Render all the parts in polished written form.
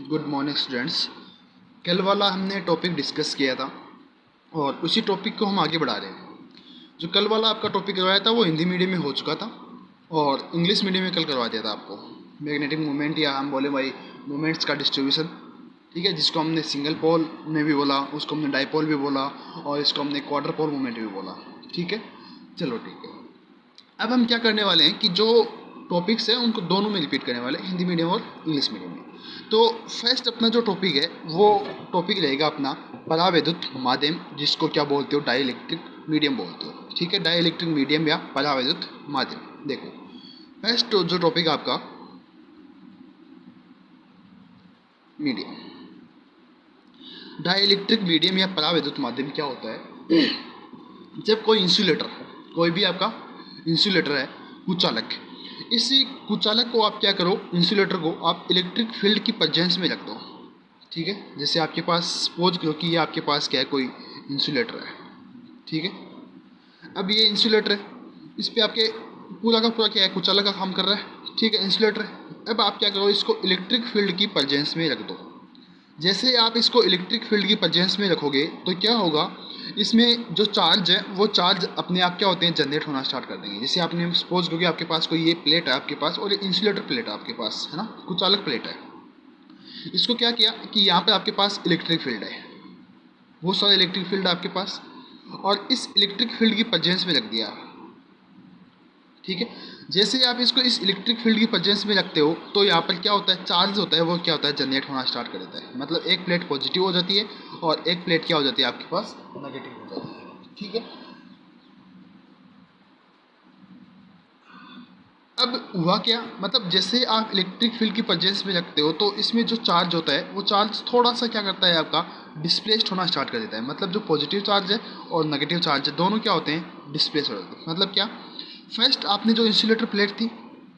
Good morning students. कल वाला हमने टॉपिक डिस्कस किया था और उसी टॉपिक को हम आगे बढ़ा रहे हैं। जो कल वाला आपका टॉपिक करवाया था वो हिंदी मीडियम में हो चुका था और इंग्लिश मीडियम में कल करवा दिया था आपको। मैग्नेटिक मोमेंट या हम बोले भाई मोमेंट्स का डिस्ट्रीब्यूशन, ठीक है, जिसको हमने सिंगल पोल में भी बोला, उसको हमने डाईपोल भी बोला और इसको हमने क्वार्टर पोल मोमेंट भी बोला। ठीक है, चलो ठीक है। अब हम क्या करने वाले हैं कि जो टॉपिक्स हैं उनको दोनों में रिपीट करने वाले हैं, हिंदी मीडियम और इंग्लिश मीडियम में। तो फर्स्ट अपना जो टॉपिक है वो टॉपिक रहेगा अपना परावैद्युत माध्यम, जिसको क्या बोलते हो, डाइलेक्ट्रिक मीडियम बोलते हो। ठीक है, डाइलेक्ट्रिक मीडियम या परावैद्युत माध्यम। देखो फर्स्ट जो टॉपिक आपका मीडियम, डाइलेक्ट्रिक मीडियम या परावैद्युत माध्यम क्या होता है। जब कोई इंसुलेटर, कोई भी आपका इंसुलेटर है, कुचालक, इसी कुचालक को आप क्या करो, इंसुलेटर को आप इलेक्ट्रिक फील्ड की प्रेजेंस में रख दो। ठीक है, जैसे आपके पास सपोज करो कि ये आपके पास क्या है, कोई इंसुलेटर है। ठीक है, अब ये इंसुलेटर है, इस पर आपके पूरा का पूरा क्या है, कुचालक का काम कर रहा है। ठीक है, इंसुलेटर है। अब आप क्या करो, इसको इलेक्ट्रिक फील्ड की प्रेजेंस में रख दो। जैसे आप इसको इलेक्ट्रिक फील्ड की प्रेजेंस में रखोगे तो क्या होगा, इसमें जो चार्ज है वो चार्ज अपने आप क्या होते हैं, जनरेट होना स्टार्ट कर देंगे। जैसे आपने सपोज करो कि आपके पास कोई ये प्लेट है आपके पास और ये इंसुलेटर प्लेट है आपके पास, है ना, कुचालक प्लेट है। इसको क्या किया कि यहाँ पर आपके पास इलेक्ट्रिक फील्ड है, बहुत सारा इलेक्ट्रिक फील्ड है आपके पास, और इस इलेक्ट्रिक फील्ड की प्रेजेंस में रख दिया। ठीक है, जैसे आप इसको इस इलेक्ट्रिक फील्ड की प्रेजेंस में रखते हो तो यहाँ पर क्या होता है, चार्ज होता है वो क्या होता है, जनरेट होना स्टार्ट कर देता है। मतलब एक प्लेट पॉजिटिव हो जाती है और एक प्लेट क्या हो जाती है आपके पास, नेगेटिव हो जाती है। ठीक है, अब हुआ क्या, मतलब जैसे आप इलेक्ट्रिक फील्ड की प्रेजेंस में रखते हो तो इसमें जो चार्ज होता है वो चार्ज थोड़ा सा क्या करता है, आपका डिस्प्लेस्ड होना स्टार्ट कर देता है। मतलब जो पॉजिटिव चार्ज है और नेगेटिव चार्ज है दोनों क्या होते हैं, डिस्प्लेस हो जाते हैं। मतलब क्या, फर्स्ट आपने जो इंसुलेटर प्लेट थी,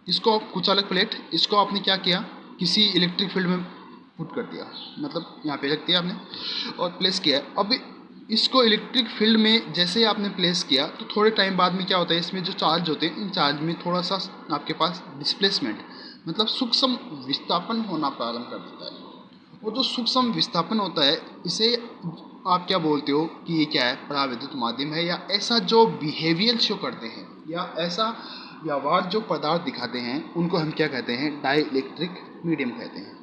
इसको कुचालक प्लेट, इसको आपने क्या किया, किसी इलेक्ट्रिक फील्ड में पुट कर दिया, मतलब यहाँ पे रख दिया आपने और प्लेस किया। अब इसको इलेक्ट्रिक फील्ड में जैसे आपने प्लेस किया तो थोड़े टाइम बाद में क्या होता है, इसमें जो चार्ज होते हैं इन चार्ज में थोड़ा सा आपके पास डिस्प्लेसमेंट, मतलब सूक्ष्म विस्थापन होना प्रारंभ कर देता है। और जो सूक्ष्म विस्थापन होता है इसे आप क्या बोलते हो कि ये क्या है, परावैद्युत माध्यम है, या ऐसा जो बिहेवियर शो करते हैं या ऐसा व्यवहार जो पदार्थ दिखाते हैं उनको हम क्या कहते हैं, डाइलेक्ट्रिक मीडियम कहते हैं।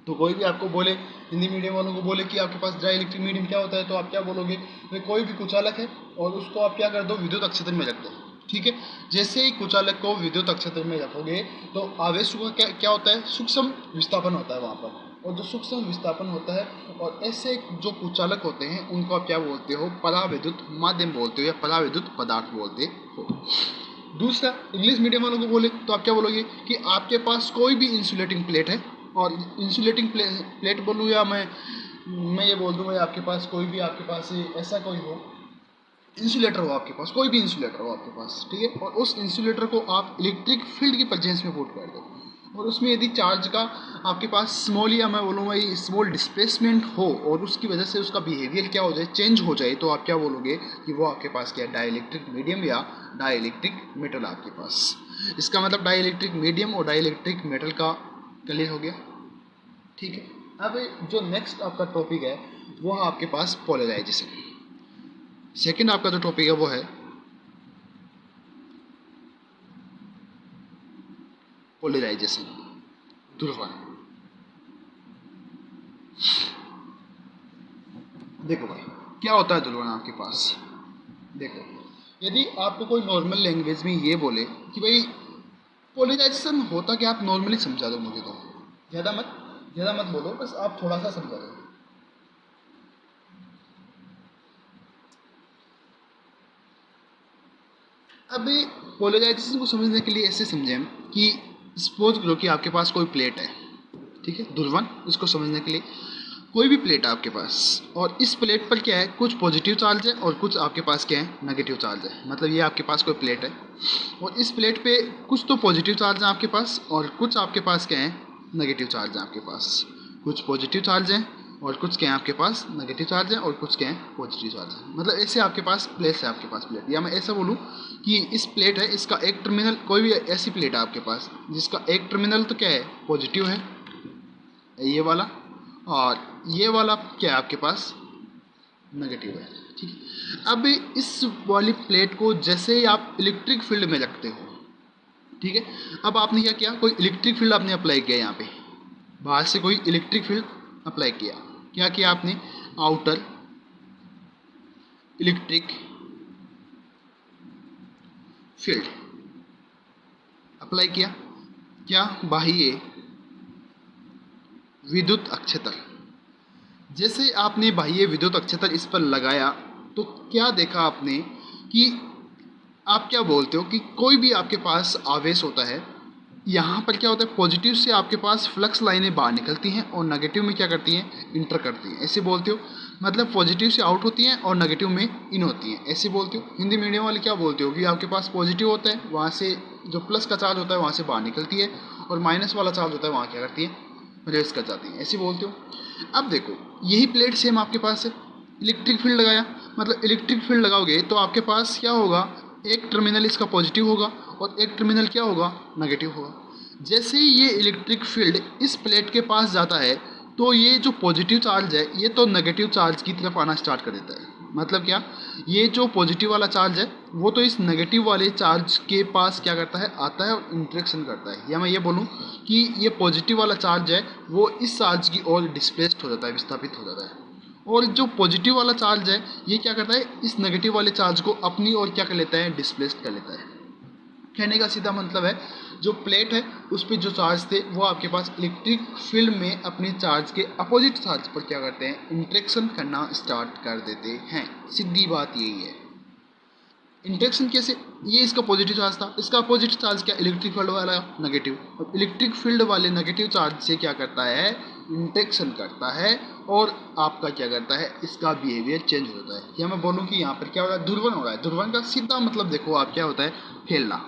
तो कोई भी आपको बोले, हिंदी मीडियम वालों को बोले कि आपके पास डाइलेक्ट्रिक मीडियम क्या होता है, तो आप क्या बोलोगे, तो कोई भी कुचालक है और उसको आप क्या कर दो, विद्युत अक्षेत्र में रख दो। ठीक है, जैसे ही कुचालक को विद्युत अक्षेत्र में रखोगे तो आवेश का क्या होता है, सूक्ष्म विस्थापन होता है वहाँ पर, और जो सूक्ष्म विस्थापन होता है और ऐसे जो कुचालक होते हैं उनको आप क्या बोलते हो, परावैद्युत माध्यम बोलते हो या परावैद्युत पदार्थ बोलते हो। दूसरा, इंग्लिश मीडियम वालों को बोले तो आप क्या बोलोगे कि आपके पास कोई भी इंसुलेटिंग प्लेट है, और इंसुलेटिंग प्लेट बोलूँ या मैं ये बोल दूँगा आपके पास कोई भी, आपके पास ऐसा कोई हो, इंसुलेटर हो आपके पास, कोई भी इंसुलेटर हो आपके पास। ठीक है, और उस इंसुलेटर को आप इलेक्ट्रिक फील्ड की प्रेजेंस में पुट कर दो और उसमें यदि चार्ज का आपके पास स्मॉल, या मैं बोलूँगा स्मॉल डिस्प्लेसमेंट हो और उसकी वजह से उसका बिहेवियर क्या हो जाए, चेंज हो जाए, तो आप क्या बोलोगे कि वो आपके पास क्या है, डाइलेक्ट्रिक मीडियम या डाइलेक्ट्रिक मेटल आपके पास। इसका मतलब डाइलेक्ट्रिक मीडियम और डाइलेक्ट्रिक मेटल का क्लियर हो गया। ठीक है, अब जो नेक्स्ट आपका टॉपिक है वो है आपके पास पोलराइजेशन। सेकंड आपका जो टॉपिक है वो है पोलराइजेशन, ध्रुवण। देखो भाई क्या होता है ध्रुवण आपके पास। देखो, यदि आपको कोई नॉर्मल लैंग्वेज में ये बोले कि भाई पोलराइजेशन होता क्या, आप नॉर्मली समझा दो मुझे, तो ज़्यादा मत बोलो, बस आप थोड़ा सा समझा दो। अभी पोलराइजेशन को समझने के लिए ऐसे समझें कि सपोज करो कि आपके पास कोई प्लेट है। ठीक है, ध्रुवण, इसको समझने के लिए कोई भी प्लेट है आपके पास और इस प्लेट पर क्या है, कुछ पॉजिटिव चार्ज है और कुछ आपके पास क्या है, नेगेटिव चार्ज है। मतलब ये आपके पास कोई प्लेट है और इस प्लेट पे कुछ तो पॉजिटिव चार्ज है आपके पास और कुछ आपके पास क्या है, नेगेटिव चार्ज है आपके पास। कुछ पॉजिटिव चार्ज है और कुछ क्या है आपके पास, नेगेटिव चार्ज है, और कुछ क्या है, पॉजिटिव चार्ज है। मतलब ऐसे आपके पास प्लेट है, आपके पास प्लेट, या मैं ऐसा बोलूँ कि इस प्लेट है, इसका एक टर्मिनल, कोई भी ऐसी प्लेट है आपके पास जिसका एक टर्मिनल तो क्या है, पॉजिटिव है, ये वाला, और ये वाला क्या है आपके पास, नेगेटिव है। ठीक है, अब इस वाली प्लेट को जैसे ही आप इलेक्ट्रिक फील्ड में रखते हो, ठीक है, अब आपने क्या किया, कोई इलेक्ट्रिक फील्ड आपने अप्लाई किया, यहाँ पे बाहर से कोई इलेक्ट्रिक फील्ड अप्लाई किया, क्या किया आपने, आउटर इलेक्ट्रिक फील्ड अप्लाई किया, क्या, बाह्य विद्युत अक्षेत्र। जैसे आपने बाह्य विद्युत अक्षेत्र इस पर लगाया तो क्या देखा आपने कि आप क्या बोलते हो कि कोई भी आपके पास आवेश होता है, यहाँ पर क्या होता है, पॉजिटिव से आपके पास फ्लक्स लाइनें बाहर निकलती हैं और नेगेटिव में क्या करती हैं, इंटर करती हैं, ऐसे बोलते हो। मतलब पॉजिटिव से आउट होती हैं और नेगेटिव में इन होती हैं, ऐसे बोलते हो। हिंदी मीडियम वाले क्या बोलते हो कि आपके पास पॉजिटिव होता है, वहाँ से जो प्लस का चार्ज होता है वहाँ से बाहर निकलती है, और माइनस वाला चार्ज होता है वहाँ क्या करती है, प्रवेश कर जाती हैं, ऐसे बोलते हो। अब देखो यही प्लेट सेम आपके पास है, इलेक्ट्रिक फील्ड लगाया, मतलब इलेक्ट्रिक फील्ड लगाओगे तो आपके पास क्या होगा, एक टर्मिनल इसका पॉजिटिव होगा और एक टर्मिनल क्या होगा, नेगेटिव होगा। जैसे ही ये इलेक्ट्रिक फील्ड इस प्लेट के पास जाता है तो ये जो पॉजिटिव चार्ज है ये तो नेगेटिव चार्ज की तरफ आना स्टार्ट कर देता है। मतलब क्या, ये जो पॉजिटिव वाला चार्ज है वो तो इस नेगेटिव वाले चार्ज के पास क्या करता है, आता है और इंटरेक्शन करता है, या मैं ये बोलूँ कि ये पॉजिटिव वाला चार्ज है वो इस चार्ज की ओर डिस्प्लेस्ड हो जाता है, विस्थापित हो जाता है। और जो पॉजिटिव वाला चार्ज है ये क्या करता है, इस नेगेटिव वाले चार्ज को अपनी ओर क्या कर लेता है, डिस्प्लेस्ड कर लेता है। कहने का सीधा मतलब है जो प्लेट है उस पर जो चार्ज थे वो आपके पास इलेक्ट्रिक फील्ड में अपने चार्ज के अपोजिट चार्ज पर क्या करते हैं, इंटरेक्शन करना स्टार्ट कर देते हैं। सीधी बात यही है। इंटरेक्शन कैसे, ये इसका पॉजिटिव चार्ज था, इसका अपोजिट चार्ज क्या, इलेक्ट्रिक फील्ड वाला नेगेटिव, और इलेक्ट्रिक फील्ड वाले नेगेटिव चार्ज से क्या करता है, इंटरेक्शन करता है, और आपका क्या करता है, इसका बिहेवियर चेंज हो जाता है। या मैं बोलूँ कि यहाँ पर क्या हो रहा है, ध्रुवण हो रहा है। ध्रुवण का सीधा मतलब देखो आप क्या होता है, फैलना।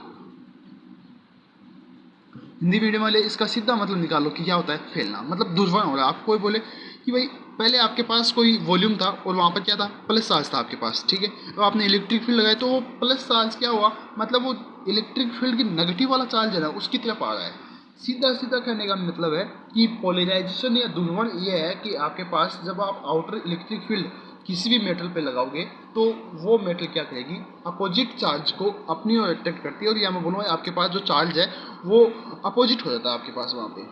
हिंदी मीडियम वाले इसका सीधा मतलब निकालो कि क्या होता है, फैलना, मतलब ध्रुवण हो रहा है। आप कोई बोले कि भाई पहले आपके पास कोई वॉल्यूम था और वहाँ पर क्या था, प्लस चार्ज था आपके पास, ठीक है, तो आपने इलेक्ट्रिक फील्ड लगाया तो वो प्लस चार्ज क्या हुआ, मतलब वो इलेक्ट्रिक फील्ड की नेगेटिव वाला चार्ज है ना उसकी तरफ आ रहा है। सीधा सीधा कहने का मतलब है कि पोलराइजेशन या ध्रुवण ये है कि आपके पास जब आप आउटर इलेक्ट्रिक फील्ड किसी भी मेटल पे लगाओगे तो वो मेटल क्या करेगी, अपोजिट चार्ज को अपनी ओर अट्रैक्ट करती है, और या मैं बोलूँगा आपके पास जो चार्ज है वो अपोजिट हो जाता है आपके पास वहाँ पे।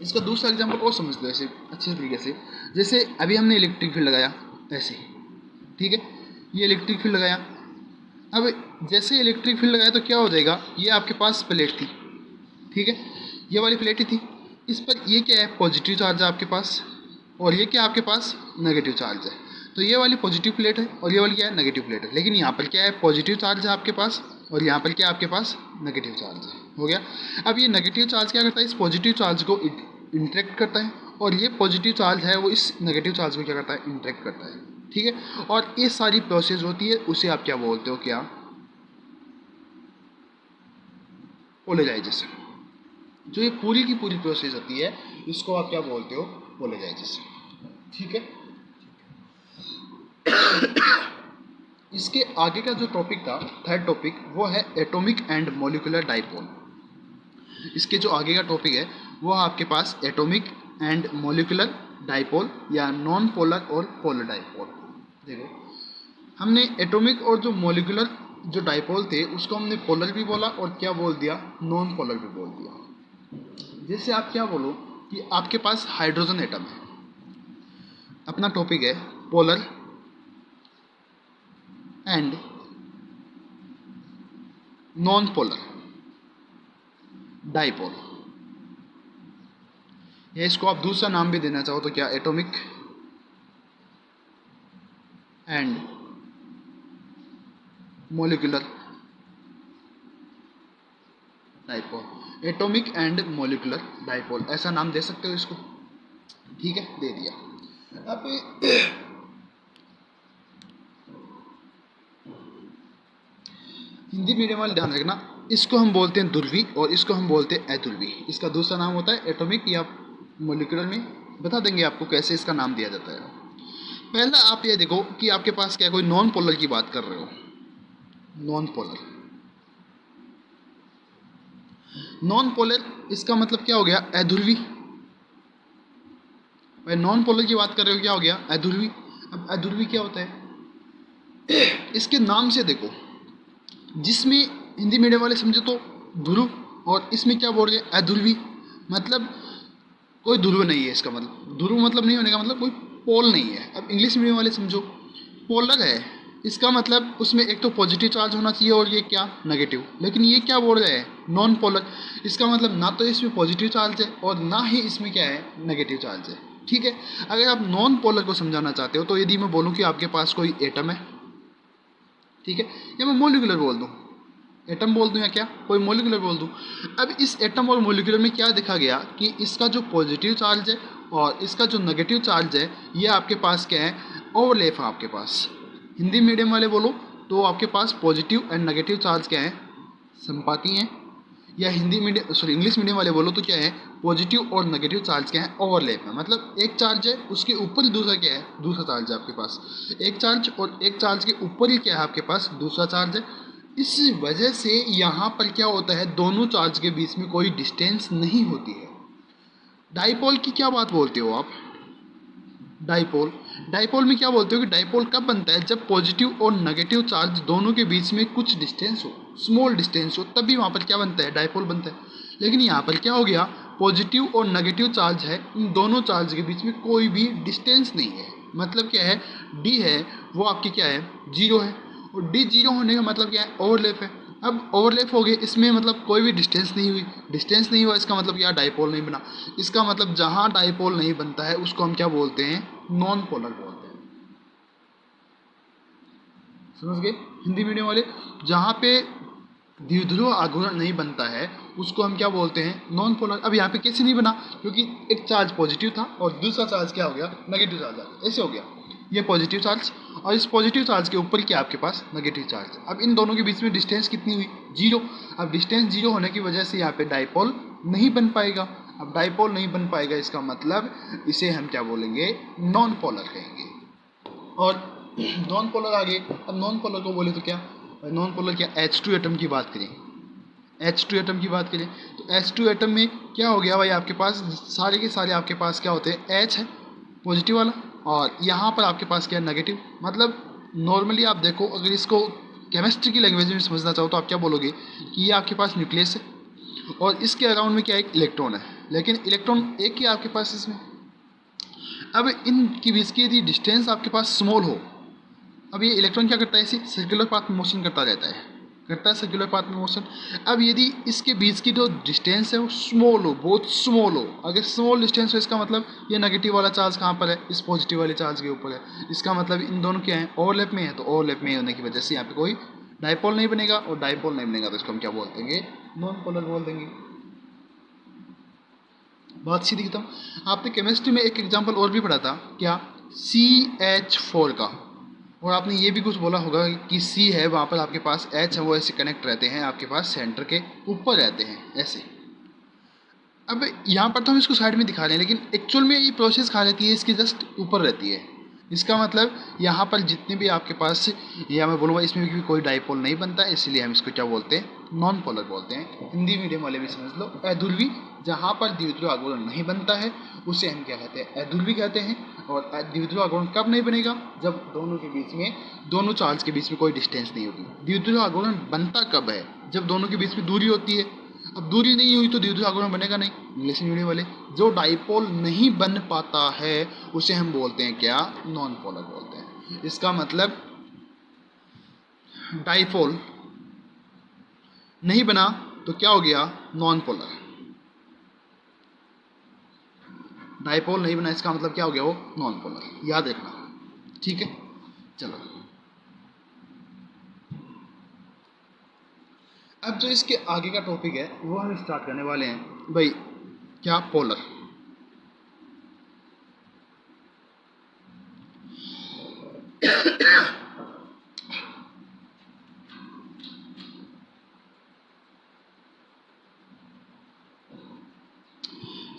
इसका दूसरा एग्जाम्पल और समझ लो ऐसे अच्छे तरीके से, जैसे अभी हमने इलेक्ट्रिक फील्ड लगाया ऐसे, ठीक है, ये इलेक्ट्रिक फील्ड लगाया। अब जैसे इलेक्ट्रिक फील्ड लगाया तो क्या हो जाएगा, ये आपके पास प्लेट थी, ठीक है, ये वाली प्लेट ही थी, इस पर ये क्या है, पॉजिटिव चार्ज है आपके पास, और ये क्या आपके पास, नेगेटिव चार्ज है। तो ये वाली पॉजिटिव प्लेट है और ये वाली क्या है, नेगेटिव प्लेट है। लेकिन यहाँ पर क्या है, पॉजिटिव चार्ज है आपके पास, और यहाँ पर क्या है आपके पास, नेगेटिव चार्ज है। हो गया। अब ये नेगेटिव चार्ज क्या करता है, इस पॉजिटिव चार्ज को इंटरेक्ट करता है, और ये पॉजिटिव चार्ज है वो इस नेगेटिव चार्ज को क्या करता है, इंटरेक्ट करता है, ठीक है। और ये सारी प्रोसेस होती है, उसे आप क्या बोलते हो, क्या, पोलराइजेशन। जो ये पूरी की पूरी प्रोसेस होती है इसको आप क्या बोलते हो, पोलराइजेशन, ठीक है। इसके आगे का जो टॉपिक था, थर्ड टॉपिक, वो है एटॉमिक एंड मॉलिक्यूलर डाइपोल। इसके जो आगे का टॉपिक है वो आपके पास एटॉमिक एंड मॉलिक्यूलर डाइपोल या नॉन पोलर और पोलर डाइपोल। देखो हमने एटॉमिक और जो मॉलिक्यूलर जो डाइपोल थे उसको हमने पोलर भी बोला और क्या बोल दिया, नॉन पोलर भी बोल दिया। जैसे आप क्या बोलो कि आपके पास हाइड्रोजन एटम है, अपना टॉपिक है polar and non polar dipole, या इसको आप दूसरा नाम भी देना चाहो तो क्या, atomic and molecular dipole, atomic and molecular dipole, ऐसा नाम दे सकते हो इसको, ठीक है, दे दिया। अब हिंदी मीडियम वाले ध्यान रखना, इसको हम बोलते हैं ध्रुवी और इसको हम बोलते हैं अध्रुवी। इसका दूसरा नाम होता है एटॉमिक या मॉलिक्यूलर, में बता देंगे आपको कैसे इसका नाम दिया जाता है। पहला आप ये देखो कि आपके पास क्या कोई नॉन पोलर की बात कर रहे हो, नॉन पोलर, नॉन पोलर इसका मतलब क्या हो गया, अध्रुवी, भाई नॉन पोलर की बात कर रहे हो, क्या हो गया? अध्रुवी। अब अध्रुवी क्या होता है? इसके नाम से देखो, जिसमें हिंदी मीडियम वाले समझे तो ध्रुव, और इसमें क्या बोल रहे हैं? अध्रुवी। मतलब कोई ध्रुव नहीं है, इसका मतलब ध्रुव मतलब नहीं होने का मतलब कोई पोल नहीं है। अब इंग्लिश मीडियम वाले समझो, पोलर है, इसका मतलब उसमें एक तो पॉजिटिव चार्ज होना चाहिए और ये क्या? नेगेटिव। लेकिन ये क्या बोल रहे हैं? Non polar. इसका मतलब ना तो इसमें पॉजिटिव चार्ज है और ना ही इसमें क्या है? नेगेटिव चार्ज है। ठीक है, अगर आप नॉन पोलर को समझाना चाहते हो तो यदि मैं बोलूँ कि आपके पास कोई एटम है, ठीक है, या मैं मोलिकुलर बोल दूँ, एटम बोल दूँ या क्या कोई मोलिकुलर बोल दूँ। अब इस एटम और मोलिकुलर में क्या देखा गया कि इसका जो पॉजिटिव चार्ज है और इसका जो नेगेटिव चार्ज है, ये आपके पास क्या है? ओवरलैप है आपके पास। हिंदी मीडियम वाले बोलो तो आपके पास पॉजिटिव एंड नेगेटिव चार्ज क्या है? संपाती हैं। या हिंदी मीडियम इंग्लिश मीडियम वाले बोलो तो क्या है? पॉजिटिव और नेगेटिव चार्ज क्या है? ओवरलैप है। मतलब एक चार्ज है उसके ऊपर ही दूसरा क्या है? दूसरा चार्ज है आपके पास। एक चार्ज और एक चार्ज के ऊपर ही क्या है आपके पास? दूसरा चार्ज है। इस वजह से यहाँ पर क्या होता है? दोनों चार्ज के बीच में कोई डिस्टेंस नहीं होती है। डाइपोल की क्या बात बोलते हो आप? डाइपोल, डाइपोल में क्या बोलते हो कि डाइपोल कब बनता है? जब पॉजिटिव और नेगेटिव चार्ज दोनों के बीच में कुछ डिस्टेंस हो, स्मॉल डिस्टेंस हो, तभी वहाँ पर क्या बनता है? डाइपोल बनता है। लेकिन यहाँ पर क्या हो गया? पॉजिटिव और नेगेटिव चार्ज है, इन दोनों चार्ज के बीच में कोई भी डिस्टेंस नहीं है। मतलब क्या है? डी है वो आपकी क्या है? जीरो है। और डी जीरो होने का मतलब क्या है? ओवरलैप है। अब ओवरलैप हो गए, इसमें मतलब कोई भी डिस्टेंस नहीं हुई। डिस्टेंस नहीं हुआ इसका मतलब क्या? डाइपोल नहीं बना। इसका मतलब जहाँ डाइपोल नहीं बनता है उसको हम क्या बोलते हैं? नॉन पोलर बोलते हैं। समझ गए हिंदी मीडियम वाले? जहाँ पे द्विध्रुव आघूर्ण नहीं बनता है उसको हम क्या बोलते हैं? Non polar. अब यहाँ पे कैसे नहीं बना? क्योंकि एक चार्ज पॉजिटिव था और दूसरा चार्ज क्या हो गया? नेगेटिव चार्ज आ गया। ऐसे हो गया, ये पॉजिटिव चार्ज और इस पॉजिटिव चार्ज के ऊपर क्या आपके पास? Negative charge. अब इन दोनों के बीच में डिस्टेंस कितनी हुई? जीरो। अब डिस्टेंस जीरो होने की वजह से यहाँ पे डाइपोल नहीं बन पाएगा। अब डाइपोल नहीं बन पाएगा, इसका मतलब इसे हम क्या बोलेंगे? नॉन पोलर कहेंगे। और नॉन पोलर आ गए। अब नॉन पोलर को बोले तो क्या? नॉन पोलर क्या? H2 एटम की बात करें, H2 एटम की बात करें तो H2 एटम में क्या हो गया भाई? आपके पास सारे के सारे आपके पास क्या होते हैं? H है पॉजिटिव वाला और यहाँ पर आपके पास क्या है? नेगेटिव। मतलब नॉर्मली आप देखो, अगर इसको केमिस्ट्री की लैंग्वेज में समझना चाहो तो आप क्या बोलोगे कि ये आपके पास न्यूक्लियस है और इसके अराउंड में क्या? एक इलेक्ट्रॉन है, लेकिन इलेक्ट्रॉन एक ही आपके पास इसमें। अब इनकी बीच की यदि डिस्टेंस आपके पास स्मॉल हो, अब ये इलेक्ट्रॉन क्या करता है? इसे सर्कुलर पाथ में मोशन करता रहता है, सर्कुलर पाथ में मोशन। अब यदि इसके बीच की जो डिस्टेंस है वो स्मॉल हो, बहुत स्मॉल हो, अगर स्मॉल डिस्टेंस हो, इसका मतलब ये नेगेटिव वाला चार्ज कहाँ पर है? इस पॉजिटिव वाले चार्ज के ऊपर है। इसका मतलब इन दोनों क्या है? ओवरलैप में है। तो ओवरलैप में होने की वजह से यहाँ पे कोई डाइपोल नहीं बनेगा और डाइपोल नहीं बनेगा तो इसको हम क्या बोल देंगे? नॉन पोलर बोल देंगे। बात सीधी खत्म। आपने केमिस्ट्री में एक एग्जाम्पल और भी पढ़ा था क्या? CH4 का। और आपने ये भी कुछ बोला होगा कि C है, वहाँ पर आपके पास H है, वो ऐसे कनेक्ट रहते हैं आपके पास सेंटर के ऊपर रहते हैं ऐसे। अब यहाँ पर तो हम इसको साइड में दिखा रहे हैं, लेकिन एक्चुअल में ये प्रोसेस कहाँ रहती है? इसके जस्ट ऊपर रहती है। इसका मतलब यहाँ पर जितने भी आपके पास, या मैं बोलूँगा इसमें भी कोई डाइपोल नहीं बनता है, इसलिए हम इसको क्या बोलते हैं? नॉन पोलर बोलते हैं। हिंदी मीडियम वाले भी समझ लो, अध्रुवी। जहाँ पर द्विध्रुव आघूर्ण नहीं बनता है उसे हम क्या कहते हैं? अध्रुवी कहते हैं। और द्विध्रुव आघूर्ण कब नहीं बनेगा? जब दोनों के बीच में, दोनों चार्ज के बीच में कोई डिस्टेंस नहीं होगी। द्विध्रुव आघूर्ण बनता कब है? जब दोनों के बीच में दूरी होती है। अब दूरी नहीं हुई तो द्विध्रुव आघूर्ण बनेगा नहीं। इंग्लिश मीडियम वाले, जो डाइपोल नहीं बन पाता है उसे हम बोलते हैं क्या? नॉन पोलर बोलते हैं। इसका मतलब डाइपोल नहीं बना तो क्या हो गया? Non polar. डाइपोल नहीं बना इसका मतलब क्या हो गया? वो नॉन पोलर। याद रखना, ठीक है। चलो, अब जो इसके आगे का टॉपिक है वो हम स्टार्ट करने वाले हैं भाई। क्या? पोलर।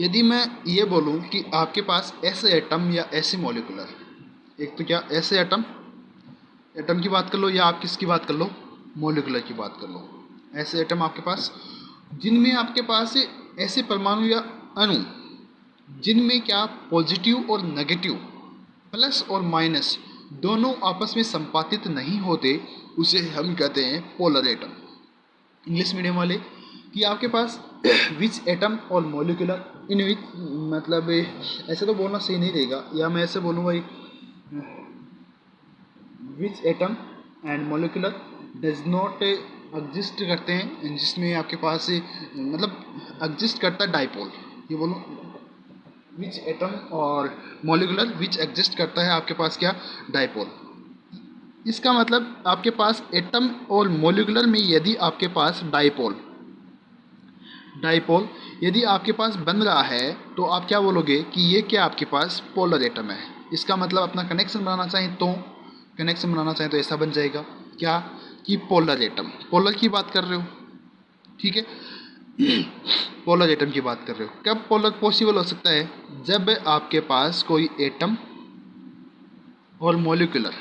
यदि मैं ये बोलूं कि आपके पास ऐसे एटम या ऐसे मॉलिक्यूलर, एक तो क्या ऐसे एटम, एटम की बात कर लो, या आप किसकी बात कर लो? मॉलिक्यूलर की बात कर लो। ऐसे एटम आपके पास जिनमें आपके पास ऐसे परमाणु या अणु जिनमें क्या पॉजिटिव और नेगेटिव, प्लस और माइनस दोनों आपस में संपातित नहीं होते, उसे हम कहते हैं पोलर एटम। इंग्लिश मीडियम वाले कि आपके पास विच एटम और मोलिकुलर इन विच, मतलब ऐसे तो बोलना सही नहीं रहेगा, या मैं ऐसे बोलूँगा which atom and molecular does not exist करते हैं, जिसमें आपके पास मतलब एग्जिस्ट करता है डाइपोल। ये बोलो विच एटम और मोलिकुलर विच एग्जिस्ट करता है आपके पास क्या, डाइपोल। इसका मतलब आपके पास एटम और मोलिकुलर में यदि आपके पास डाइपोल डाइपोल यदि आपके पास बन रहा है तो आप क्या बोलोगे कि ये क्या आपके पास पोलर एटम है। इसका मतलब अपना कनेक्शन बनाना चाहें तो ऐसा बन जाएगा क्या कि पोलर एटम, पोलर की बात कर रहे हो, ठीक है। पोलर एटम की बात कर रहे हो। कब पोलर पॉसिबल हो सकता है, जब आपके पास कोई एटम और मोलिकुलर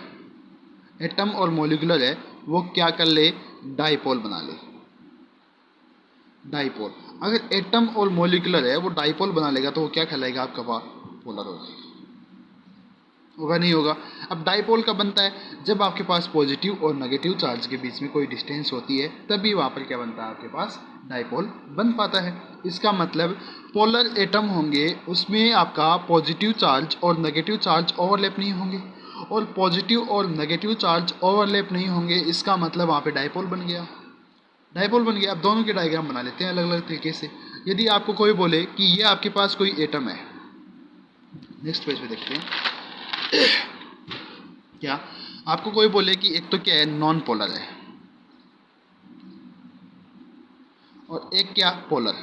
है, वो क्या कर ले, डाइपोल बना ले। डाइपोल, अगर एटम और मोलिकुलर है वो डाइपोल बना लेगा तो वो क्या कहलाएगा आपका, पोलर हो जाएगा। होगा नहीं होगा। अब डाइपोल कब बनता है, जब आपके पास पॉजिटिव और नेगेटिव चार्ज के बीच में कोई डिस्टेंस होती है, तभी वहाँ पर क्या बनता है आपके पास, डाइपोल बन पाता है। इसका मतलब पोलर एटम होंगे उसमें आपका पॉजिटिव चार्ज और नेगेटिव चार्ज ओवरलैप नहीं होंगे, और पॉजिटिव और नेगेटिव चार्ज ओवरलैप नहीं होंगे, इसका मतलब वहाँ पे डाइपोल बन गया। अब दोनों के डायग्राम बना लेते हैं अलग अलग तरीके से। यदि आपको कोई बोले कि ये आपके पास कोई एटम है, नेक्स्ट पेज पे देखते हैं। क्या आपको कोई बोले कि एक तो क्या है, नॉन पोलर है, और एक क्या, पोलर,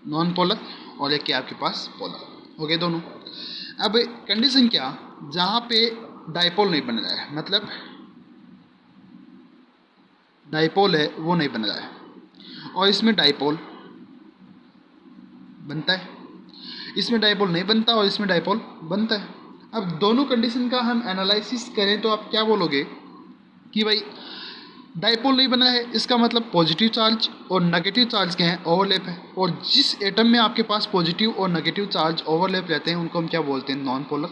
नॉन पोलर, और एक क्या आपके पास पोलर, हो गए दोनों। अब कंडीशन क्या, जहाँ पे डाइपोल नहीं बन रहा है, मतलब डाइपोल है वो नहीं बन रहा है, और इसमें डाइपोल बनता है, इसमें डाइपोल नहीं बनता और इसमें डाइपोल बनता है। अब दोनों कंडीशन का हम एनालिसिस करें तो आप क्या बोलोगे कि भाई डाइपोल नहीं बना है, इसका मतलब पॉजिटिव चार्ज और नेगेटिव चार्ज क्या है, ओवरलैप है, और जिस एटम में आपके पास पॉजिटिव और नेगेटिव चार्ज ओवरलैप रहते हैं उनको हम क्या बोलते हैं, नॉन पोलर।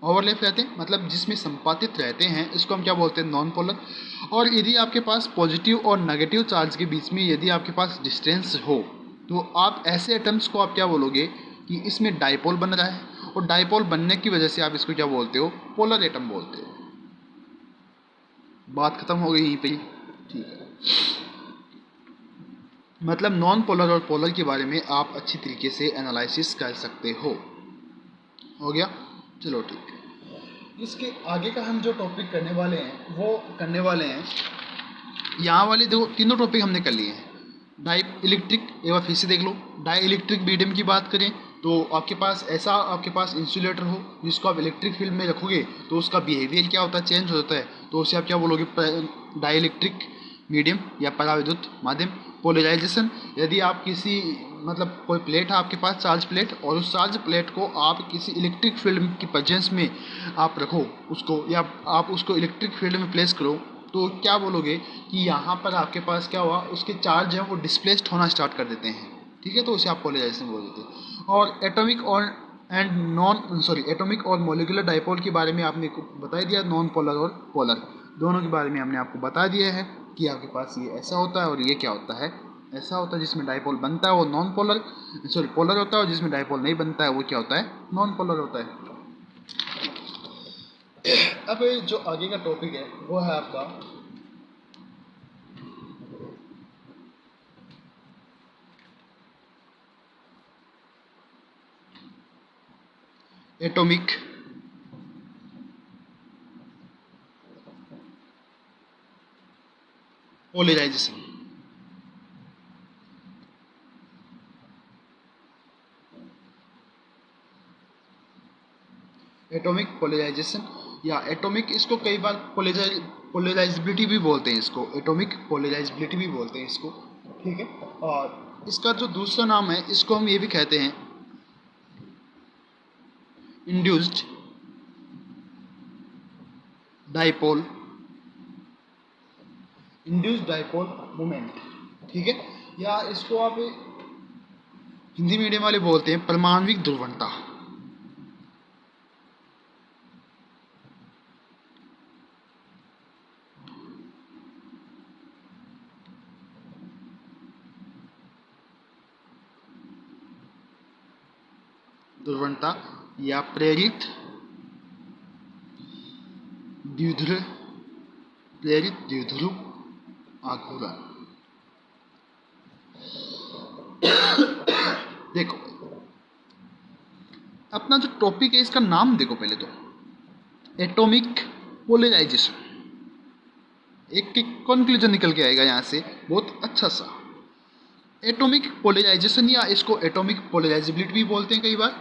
ओवरलैप रहते हैं मतलब जिसमें संपातित रहते हैं, इसको हम क्या बोलते हैं, नॉन पोलर। और यदि आपके पास पॉजिटिव और नेगेटिव चार्ज के बीच में यदि आपके पास डिस्टेंस हो, तो आप ऐसे एटम्स को आप क्या बोलोगे कि इसमें डाइपोल बन रहा है, और डाइपोल बनने की वजह से आप इसको क्या बोलते हो, पोलर एटम बोलते हो। बात खत्म हो गई यहीं पे, ठीक है। मतलब नॉन पोलर और पोलर के बारे में आप अच्छी तरीके से एनालिसिस कर सकते हो गया, चलो ठीक है। इसके आगे का हम जो टॉपिक करने वाले हैं यहाँ वाले दो तीनों टॉपिक हमने कर लिए हैं। डाई इलेक्ट्रिक, एक बार फिर से देख लो, डाई इलेक्ट्रिक मीडियम की बात करें तो आपके पास इंसुलेटर हो जिसको आप इलेक्ट्रिक फील्ड में रखोगे तो उसका बिहेवियर क्या होता है, चेंज हो जाता है, तो उसे आप क्या बोलोगे, डाई इलेक्ट्रिक मीडियम या पराविद्युत माध्यम। पोलराइजेशन, यदि आप किसी मतलब कोई प्लेट है आपके पास, चार्ज प्लेट, और उस चार्ज प्लेट को आप किसी इलेक्ट्रिक फील्ड की प्रेजेंस में आप रखो उसको, या आप उसको इलेक्ट्रिक फील्ड में प्लेस करो, तो क्या बोलोगे कि यहाँ पर आपके पास क्या हुआ, उसके चार्ज हैं वो डिस्प्लेस्ड होना स्टार्ट कर देते हैं, ठीक है, तो उसे आप पोलराइजेशन बोल देते हैं। और एटॉमिक और मॉलिक्यूलर डाइपोल के बारे में आपने बता दिया, नॉन पोलर और पोलर दोनों के बारे में हमने आपको बता दिया है कि आपके पास ये ऐसा होता है और ये क्या होता है, ऐसा होता है जिसमें डाइपोल बनता है वो पोलर होता है, और जिसमें डाइपोल नहीं बनता है वो क्या होता है, नॉन पोलर होता है। अब जो आगे का टॉपिक है वो है आपका एटॉमिक पोलराइजेशन। एटॉमिक पोलराइजेशन या एटॉमिक, इसको कई बार पोलराइजेबिलिटी भी बोलते हैं, इसको एटॉमिक पोलराइजेबिलिटी भी बोलते हैं इसको, ठीक है। और इसका जो दूसरा नाम है इसको हम ये भी कहते हैं इंड्यूस्ड डाइपोल मोमेंट, ठीक है। या इसको आप हिंदी मीडियम वाले बोलते हैं परमाणविक ध्रुवणता। ध्रुवणता या प्रेरित द्विध्रुव, प्रेरित द्विध्रुव आघूर्ण। देखो अपना जो टॉपिक है इसका नाम देखो पहले तो, एटॉमिक पोलराइजेशन। एक कंक्लूजन निकल के आएगा यहाँ से बहुत अच्छा सा। एटॉमिक पोलराइजेशन या इसको एटॉमिक पोलराइजेबिलिटी भी बोलते हैं कई बार,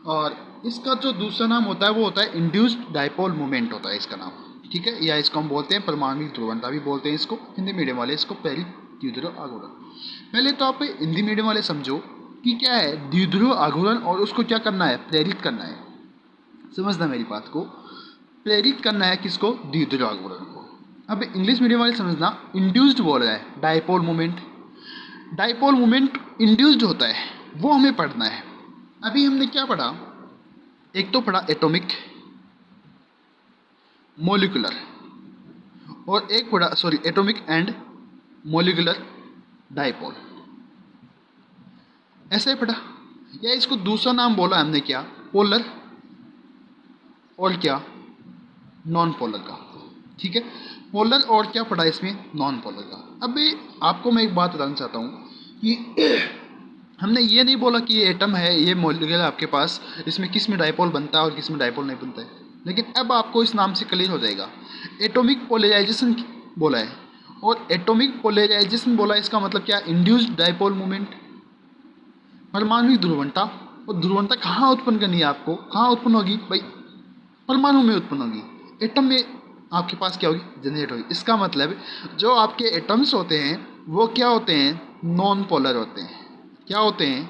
और इसका जो दूसरा नाम होता है वो होता है इंड्यूस्ड डाइपोल मोमेंट होता है इसका नाम, ठीक है। या इसको हम बोलते हैं परमाणविक ध्रुवणता भी बोलते हैं इसको, हिंदी मीडियम वाले इसको प्रेरित द्विध्रुव आघूर्ण। पहले तो आप हिंदी मीडियम वाले समझो कि क्या है द्विध्रुव आघूर्ण और उसको क्या करना है, प्रेरित करना है। समझना मेरी बात को, प्रेरित करना है किसको, द्विध्रुव आघूर्ण को। अब इंग्लिश मीडियम वाले समझना, इंड्यूस्ड बोल रहा है dipole moment. Dipole moment induced होता है वो हमें पढ़ना है। अभी हमने क्या पढ़ा, एक तो पढ़ा एटॉमिक, मोलिकुलर, और एक पढ़ा एटॉमिक एंड मोलिकुलर डाइपोल, ऐसे पढ़ा। या इसको दूसरा नाम बोला हमने क्या, पोलर और क्या नॉन पोलर का, ठीक है। पोलर और क्या पढ़ा इसमें, नॉन पोलर का। अब आपको मैं एक बात बताना चाहता हूँ कि हमने ये नहीं बोला कि ये एटम है, ये मॉलिक्यूल आपके पास, इसमें किस में डाइपोल बनता है और किस में डाइपोल नहीं बनता है। लेकिन अब आपको इस नाम से क्लियर हो जाएगा। एटॉमिक पोलराइजेशन बोला है और एटॉमिक पोलराइजेशन बोला है, इसका मतलब क्या, इंड्यूस्ड डाइपोल मोमेंट, परमाणविक ध्रुवणता। और ध्रुवणता कहाँ उत्पन्न करनी है आपको, कहाँ उत्पन्न होगी भाई, परमाणु में उत्पन्न होगी। एटम में आपके पास क्या होगी, जनरेट होगी। इसका मतलब जो आपके एटम्स होते हैं वो क्या होते हैं, नॉन पोलर होते हैं। क्या होते हैं,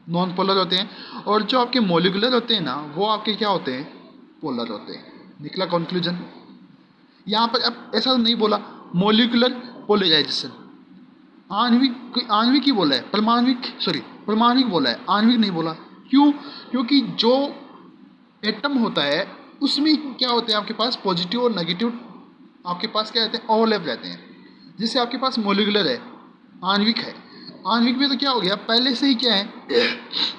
नॉन पोलर होते हैं। और जो आपके मॉलिक्यूलर होते हैं ना, वो आपके क्या होते हैं, पोलर होते हैं। निकला कंक्लूजन। यहाँ पर अब ऐसा नहीं बोला मॉलिक्यूलर पोलराइजेशन, आणविक ही बोला है, परमाणविक बोला है, आणविक नहीं बोला। क्यों, क्योंकि जो एटम होता है उसमें क्या होते हैं आपके पास, पॉजिटिव और नेगेटिव आपके पास क्या रहते हैं, ओवरलैप रहते हैं। जैसे आपके पास मॉलिक्यूलर है, आणविक है, आणविक में तो क्या हो गया, पहले से ही क्या है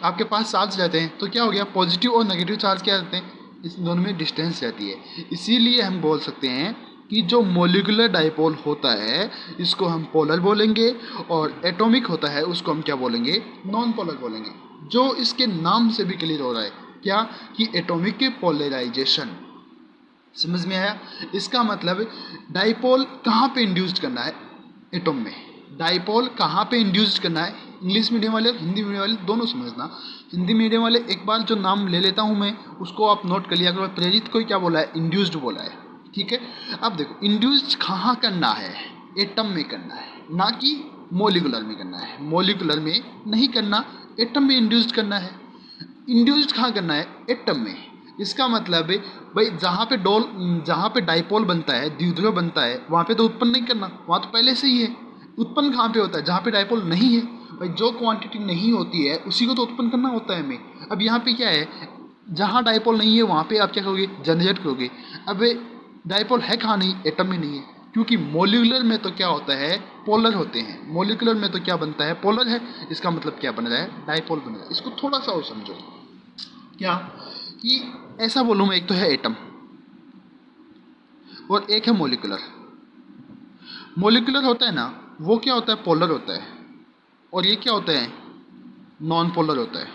आपके पास चार्ज रहते हैं, तो क्या हो गया, पॉजिटिव और नेगेटिव चार्ज क्या रहते हैं, इस दोनों में डिस्टेंस रहती है। इसीलिए हम बोल सकते हैं कि जो मॉलिक्यूलर डाइपोल होता है इसको हम पोलर बोलेंगे, और एटॉमिक होता है उसको हम क्या बोलेंगे, नॉन पोलर बोलेंगे। जो इसके नाम से भी क्लियर हो रहा है क्या, कि एटॉमिक के पोलराइजेशन। समझ में आया। इसका मतलब डाइपोल कहाँ पे इंड्यूस्ड करना है, एटॉम में। डाइपोल कहाँ पे इंड्यूस्ड करना है, इंग्लिश मीडियम वाले और हिंदी मीडियम वाले दोनों समझना। हिंदी मीडियम वाले एक बार जो नाम ले लेता हूँ मैं, उसको आप नोट कर लिया करो। प्रेरित को क्या बोला है, इंड्यूस्ड बोला है, ठीक है। अब देखो इंड्यूस्ड कहाँ करना है, एटम में करना है, ना कि मॉलिक्यूलर में करना है। मॉलिक्यूलर में नहीं करना, एटम में इंड्यूस्ड करना है। इंड्यूस्ड कहाँ करना है, एटम में। इसका मतलब है भाई जहाँ पे डाइपोल बनता है, द्विध्रुव बनता है, वहाँ पे तो उत्पन्न नहीं करना, वहाँ तो पहले से ही है। उत्पन्न कहाँ पे होता है, जहाँ पे डाइपोल नहीं है। भाई जो क्वांटिटी नहीं होती है उसी को तो उत्पन्न करना होता है हमें। अब यहाँ पे क्या है, जहाँ डाइपोल नहीं है वहाँ पे आप क्या करोगे, जनरेट करोगे। अब डाइपोल है कहाँ, नहीं, एटम में नहीं है। क्योंकि मॉलिक्यूलर में तो क्या होता है, पोलर होते हैं। मॉलिक्यूलर में तो क्या बनता है, पोलर है। इसका मतलब क्या बन रहा है, डाइपोल बन रहा है। इसको थोड़ा सा और समझो, क्या कि ऐसा बोलूँ मैं, एक तो है एटम और एक है मॉलिक्यूलर। मॉलिक्यूलर होता है ना, वो क्या होता है, पोलर होता है, और ये क्या होता है, नॉन पोलर होता है।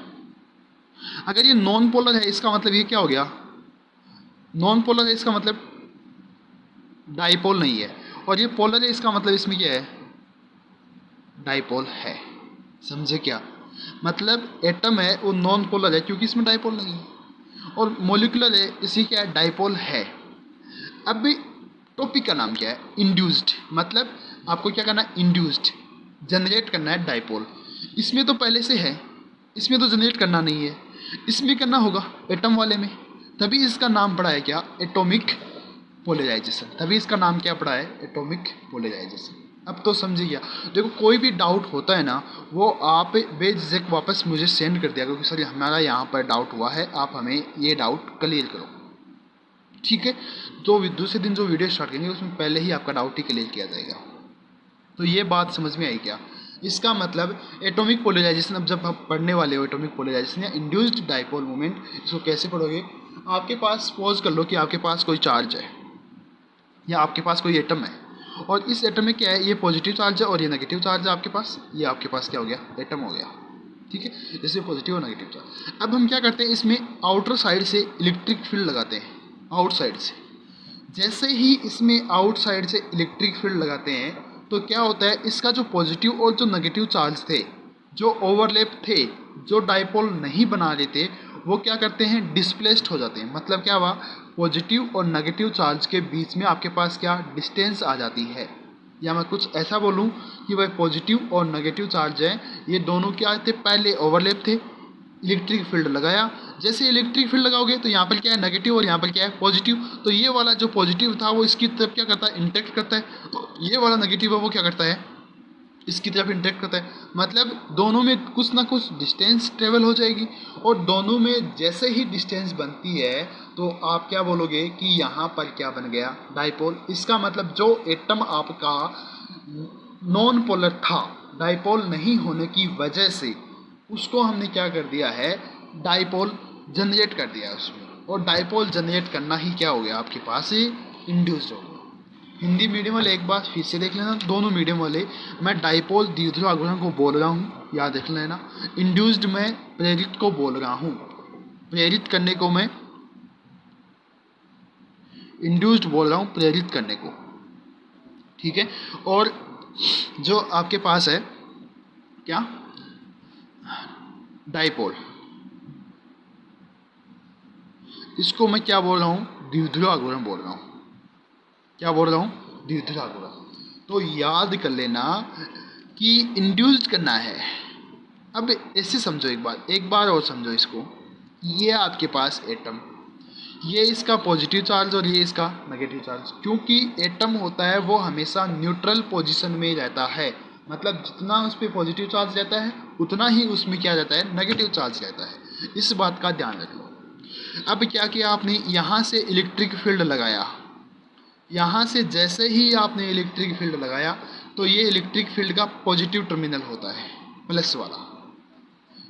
अगर ये नॉन पोलर है इसका मतलब ये क्या हो गया, नॉन पोलर है इसका मतलब डाइपोल नहीं है, और ये पोलर है इसका मतलब इसमें क्या है, डाइपोल है। समझे क्या, मतलब एटम है वो नॉन पोलर है क्योंकि इसमें डाइपोल नहीं है, और मॉलिक्यूलर है इसी क्या है, डाइपोल है। अब टॉपिक का नाम क्या है, इंड्यूस्ड। मतलब आपको क्या करना है, इंड्यूस्ड, जनरेट करना है डाइपोल। इसमें तो पहले से है, इसमें तो जनरेट करना नहीं है, इसमें करना होगा एटम वाले में। तभी इसका नाम पड़ा है क्या, एटॉमिक पोलराइजेशन। तभी इसका नाम क्या पड़ा है, एटॉमिक पोलराइजेशन। अब तो समझ गया। देखो कोई भी डाउट होता है ना, वो आप बेझिझक वापस मुझे सेंड कर दिया क्योंकि सर हमारा यहाँ पर डाउट हुआ है, आप हमें ये डाउट क्लियर करो, ठीक है। तो दूसरे दिन जो वीडियो स्टार्ट करेंगे उसमें पहले ही आपका डाउट ही क्लियर किया जाएगा। तो ये बात समझ में आई क्या? इसका मतलब एटॉमिक पोलराइजेशन, अब जब आप पढ़ने वाले हो एटॉमिक पोलराइजेशन या इंड्यूस्ड डाइपोल मोमेंट, इसको कैसे पढ़ोगे? आपके पास सपोज कर लो कि आपके पास कोई चार्ज है या आपके पास कोई एटम है, और इस एटम में क्या है, ये पॉजिटिव चार्ज है और ये नेगेटिव चार्ज है आपके पास। ये आपके पास क्या हो गया? एटम हो गया, ठीक है, जैसे पॉजिटिव और नेगेटिव चार्ज। अब हम क्या करते हैं, इसमें आउटर साइड से इलेक्ट्रिक फील्ड लगाते हैं, आउटसाइड से। जैसे ही इसमें आउटसाइड से इलेक्ट्रिक फील्ड लगाते हैं तो क्या होता है, इसका जो पॉजिटिव और जो नेगेटिव चार्ज थे, जो ओवरलैप थे, जो डाइपोल नहीं बना रहे थे, वो क्या करते हैं, डिस्प्लेस्ड हो जाते हैं। मतलब क्या हुआ, पॉजिटिव और नेगेटिव चार्ज के बीच में आपके पास क्या डिस्टेंस आ जाती है। या मैं कुछ ऐसा बोलूं कि भाई पॉजिटिव और नेगेटिव चार्ज है, ये दोनों क्या थे, पहले ओवरलैप थे, इलेक्ट्रिक फील्ड लगाया। जैसे इलेक्ट्रिक फील्ड लगाओगे तो यहाँ पर क्या है, नेगेटिव, और यहाँ पर क्या है, पॉजिटिव। तो ये वाला जो पॉजिटिव था वो इसकी तरफ क्या करता है, इंटरेक्ट करता है। तो ये वाला नेगेटिव है वो क्या करता है, इसकी तरफ इंटरेक्ट करता है। मतलब दोनों में कुछ ना कुछ डिस्टेंस ट्रेवल हो जाएगी, और दोनों में जैसे ही डिस्टेंस बनती है तो आप क्या बोलोगे कि यहाँ पर क्या बन गया, डाइपोल। इसका मतलब जो एटम आपका नॉन पोलर था, डाइपोल नहीं होने की वजह से उसको हमने क्या कर दिया है, डाइपोल जनरेट कर दिया है उसमें। और डाइपोल जनरेट करना ही क्या हो गया, आपके पास इंड्यूस्ड हो गया। हिंदी मीडियम वाले एक बार फिर से देख लेना, दोनों मीडियम वाले, मैं डाइपोल द्विध्रुव आघूर्ण को बोल रहा हूँ, याद देख लेना। इंड्यूस्ड मैं प्रेरित को बोल रहा हूँ, प्रेरित करने को मैं इंड्यूस्ड बोल रहा हूँ, प्रेरित करने को, ठीक है। और जो आपके पास है क्या, डाइपोल, इसको मैं क्या बोल रहा हूँ, द्विध्रुव आघूर्ण बोल रहा हूँ। क्या बोल रहा हूँ, द्विध्रुव आघूर्ण। तो याद कर लेना कि इंड्यूस्ड करना है। अब ऐसे समझो, एक बार और समझो इसको। ये आपके पास एटम, ये इसका पॉजिटिव चार्ज और ये इसका नेगेटिव चार्ज। क्योंकि एटम होता है वो हमेशा न्यूट्रल पोजीशन में रहता है, मतलब जितना उस पर पॉजिटिव चार्ज रहता है उतना ही उसमें क्या रहता है, नेगेटिव चार्ज रहता है। इस बात का ध्यान रख लो। अब क्या किया आपने, यहाँ से इलेक्ट्रिक फील्ड लगाया, यहाँ से जैसे ही आपने इलेक्ट्रिक फील्ड लगाया तो ये इलेक्ट्रिक फील्ड का पॉजिटिव टर्मिनल होता है, प्लस वाला,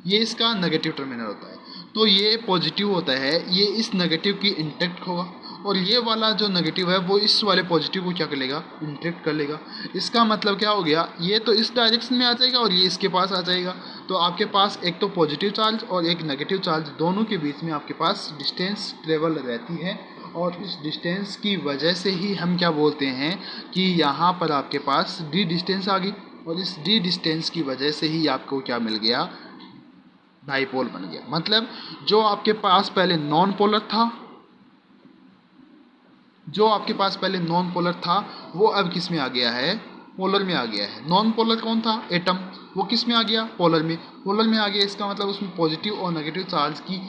ये इसका नेगेटिव टर्मिनल होता है। तो ये पॉजिटिव होता है, ये इस नेगेटिव की इंटरेक्ट होगा, और ये वाला जो नेगेटिव है वो इस वाले पॉजिटिव को क्या कर लेगा, इंटरेक्ट कर लेगा। इसका मतलब क्या हो गया, ये तो इस डायरेक्शन में आ जाएगा और ये इसके पास आ जाएगा। तो आपके पास एक तो पॉजिटिव चार्ज और एक नेगेटिव चार्ज, दोनों के बीच में आपके पास डिस्टेंस ट्रेवल रहती है, और इस डिस्टेंस की वजह से ही हम क्या बोलते हैं कि यहाँ पर आपके पास डी डिस्टेंस आ गई, और इस डी डिस्टेंस की वजह से ही आपको क्या मिल गया, डाइपोल बन गया। मतलब जो आपके पास पहले नॉन पोलर था, जो आपके पास पहले नॉन पोलर था वो अब किस में आ गया है, पोलर में आ गया है। नॉन पोलर कौन था, एटम, वो किस में आ गया, पोलर में, पोलर में आ गया। इसका मतलब उसमें पॉजिटिव और नेगेटिव चार्ज की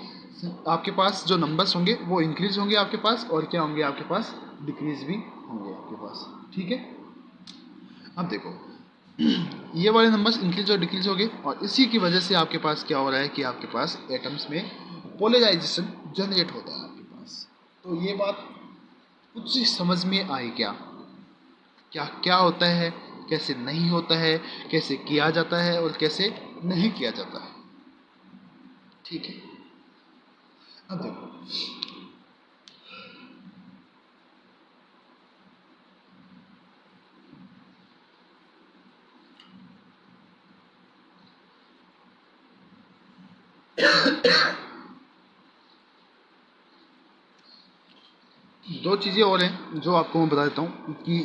आपके पास जो नंबर्स होंगे वो इंक्रीज होंगे आपके पास, और क्या होंगे आपके पास, डिक्रीज भी होंगे आपके पास, ठीक है। अब देखो ये वाले नंबर्स इंक्रीज और डिक्रीज हो गए, और इसी की वजह से आपके पास क्या हो रहा है कि आपके पास एटम्स में पोलराइजेशन जनरेट होता है आपके पास। तो ये बात कुछ समझ में आई क्या, क्या क्या होता है, कैसे नहीं होता है, कैसे किया जाता है और कैसे नहीं किया जाता है, ठीक है। अब देखो दो चीज़ें और हैं जो आपको मैं बता देता हूँ कि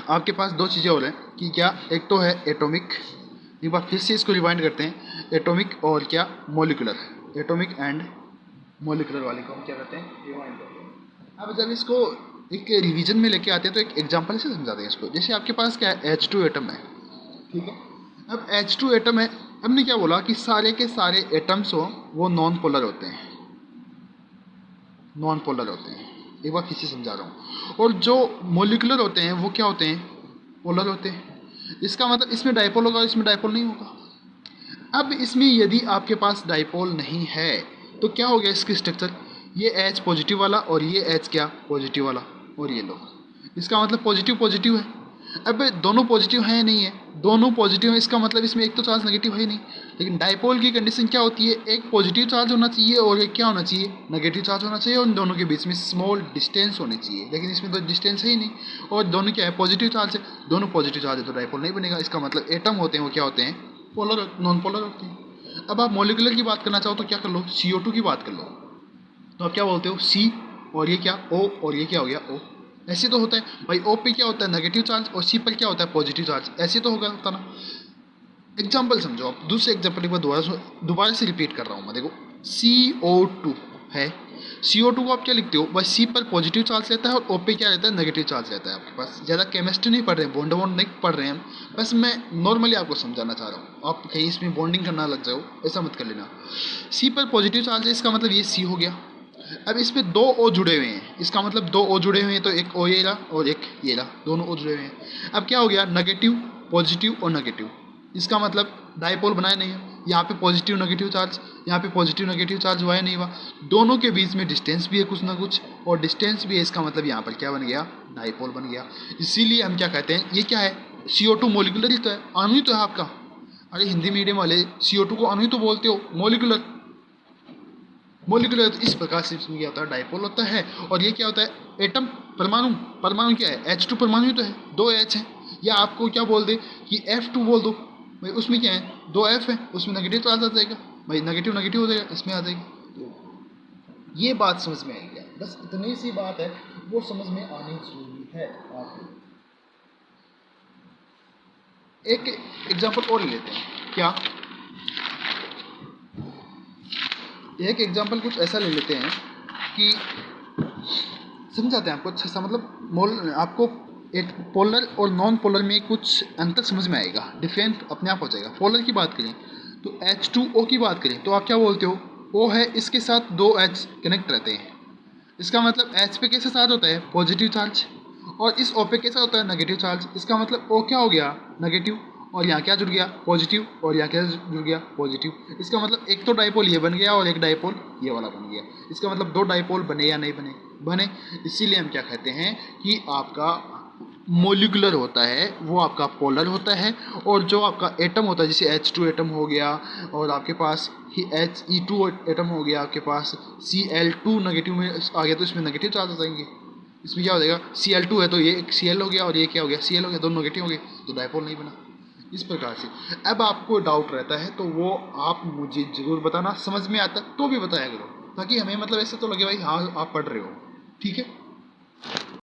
आपके पास दो चीज़ें और हैं कि क्या, एक तो है एटॉमिक, एक बार फिर से इसको रिवाइंड करते हैं, एटॉमिक और क्या, मॉलिक्यूलर, एटॉमिक एंड मॉलिक्यूलर वाले को हम क्या करते हैं, रिवाइंड करते हैं। अब जब इसको एक रिवीजन में लेके आते हैं तो एक एग्जांपल से समझाते हैं इसको। जैसे आपके पास क्या है, H2 एटम है, ठीक है। अब H2 एटम है, हमने क्या बोला कि सारे के सारे एटम्स हो वो नॉन पोलर होते हैं, नॉन पोलर होते हैं, एक बार फिर से समझा रहा हूँ। और जो मोलिकुलर होते हैं वो क्या होते हैं, पोलर होते हैं। इसका मतलब इसमें डाइपोल होगा, इसमें डाइपोल नहीं होगा। अब इसमें यदि आपके पास डाइपोल नहीं है तो क्या हो गया इसकी स्ट्रक्चर, ये H पॉजिटिव वाला और ये H क्या पॉजिटिव वाला, और ये लो, इसका मतलब पॉजिटिव पॉजिटिव है। अब दोनों पॉजिटिव हैं नहीं है, दोनों पॉजिटिव है, इसका मतलब इसमें एक तो चार्ज नेगेटिव है ही नहीं। लेकिन डाइपोल की कंडीशन क्या होती है, एक पॉजिटिव चार्ज होना चाहिए और एक क्या होना चाहिए, नेगेटिव चार्ज होना चाहिए, और इन दोनों के बीच में स्मॉल डिस्टेंस होनी चाहिए। लेकिन इसमें तो डिस्टेंस है ही नहीं, और दोनों क्या है पॉजिटिव चार्ज है, दोनों पॉजिटिव चार्ज है तो डाइपोल नहीं बनेगा। इसका मतलब एटम होते हैं वो क्या होते हैं, पोलर नॉन पोलर होते हैं। अब आप मोलिकुलर की बात करना चाहो तो क्या कर लो, CO2 की बात कर लो, तो आप क्या बोलते हो C, और ये क्या O, और ये क्या हो गया O। ऐसे तो होता है भाई, O पे क्या होता है नेगेटिव चार्ज और C पर क्या होता है पॉजिटिव चार्ज, ऐसे तो होता ना। एग्जाम्पल समझो आप, दूसरे एग्जाम्पल एक बार दोबारा से रिपीट कर रहा हूँ मैं। देखो CO2 है, CO2 को आप क्या लिखते हो भाई, C पर पॉजिटिव चार्ज रहता है और O पे क्या रहता है नेगेटिव चार्ज रहता है। आपके पास ज़्यादा केमिस्ट्री नहीं पढ़ रहे हैं, बॉन्ड वॉन्ड नहीं पढ़ रहे हैं हम, बस मैं नॉर्मली आपको समझाना चाह रहा हूँ, आप कहीं इसमें बॉन्डिंग करना लग जाओ ऐसा मत कर लेना। C पर पॉजिटिव चार्ज है, इसका मतलब ये C हो गया। अब इसमें दो O जुड़े हुए हैं, इसका मतलब दो O जुड़े हुए हैं, तो एक O ये रहा और एक ये रहा, दोनों O जुड़े हुए हैं। अब क्या हो गया, नेगेटिव पॉजिटिव और नेगेटिव, इसका मतलब डाइपोल बनाया नहीं है। यहाँ पे पॉजिटिव नेगेटिव चार्ज, यहाँ पे पॉजिटिव नेगेटिव चार्ज हुआ है नहीं हुआ, दोनों के बीच में डिस्टेंस भी है कुछ ना कुछ, और डिस्टेंस भी है, इसका मतलब यहाँ पर क्या बन गया, डाइपोल बन गया। इसीलिए हम क्या कहते हैं, ये क्या है CO2 मोलिकुलर ही तो है, अणु ही तो है आपका। अरे हिंदी मीडियम वाले CO2 को अणु ही तो बोलते हो, मोलिकुलर मोलिकुलर तो इस प्रकार से इसमें क्या होता है, डाइपोल होता है। और ये क्या होता है, एटम परमाणु, परमाणु क्या है H2 परमाणु ही तो है, दो H है। या आपको क्या बोल दे कि F2 बोल दो भाई, उसमें क्या है दो F है, उसमें नेगेटिव चार्ज आ जाएगा भाई, नेगेटिव नेगेटिव हो जाएगा, इसमें आ जाएगी। तो ये बात समझ में आएगी, बस इतनी सी बात है, वो समझ में आनी जरूरी है आपको। एक एग्जांपल और लेते हैं, क्या एक एग्जांपल कुछ ऐसा ले लेते हैं कि समझाते हैं आपको अच्छा सा, मतलब आपको एक पोलर और नॉन पोलर में कुछ अंतर समझ में आएगा, डिफरेंट अपने आप हो जाएगा। पोलर की बात करें तो H2O की बात करें तो आप क्या बोलते हो, O है, इसके साथ दो H कनेक्ट रहते हैं, इसका मतलब H पे कैसे चार्ज होता है पॉजिटिव चार्ज, और इस O पे कैसा होता है नेगेटिव चार्ज, इसका मतलब O क्या हो गया नेगेटिव, और यहाँ क्या जुड़ गया पॉजिटिव, और यहाँ क्या जुड़ गया पॉजिटिव। इसका मतलब एक तो डाइपोल ये बन गया और एक डाइपोल ये वाला बन गया, इसका मतलब दो डाइपोल बने या नहीं बने, बने। इसीलिए हम क्या कहते हैं कि आपका मोलिकुलर होता है वो आपका पोलर होता है, और जो आपका एटम होता है जैसे H2 एटम हो गया, और आपके पास He2 एटम हो गया, आपके पास Cl2 नेगेटिव में आ गया तो इसमें नेगेटिव चार्ज आ जाएंगे। इसमें क्या हो जाएगा, Cl2 है तो ये एक Cl हो गया और ये क्या हो गया Cl हो गया, दोनों नेगेटिव हो गए तो डाइपोल नहीं बना। इस प्रकार से अब आपको डाउट रहता है तो वो आप मुझे ज़रूर बताना, समझ में आता तो भी बताया करो, ताकि हमें मतलब ऐसे तो लगे भाई हाँ आप पढ़ रहे हो, ठीक है।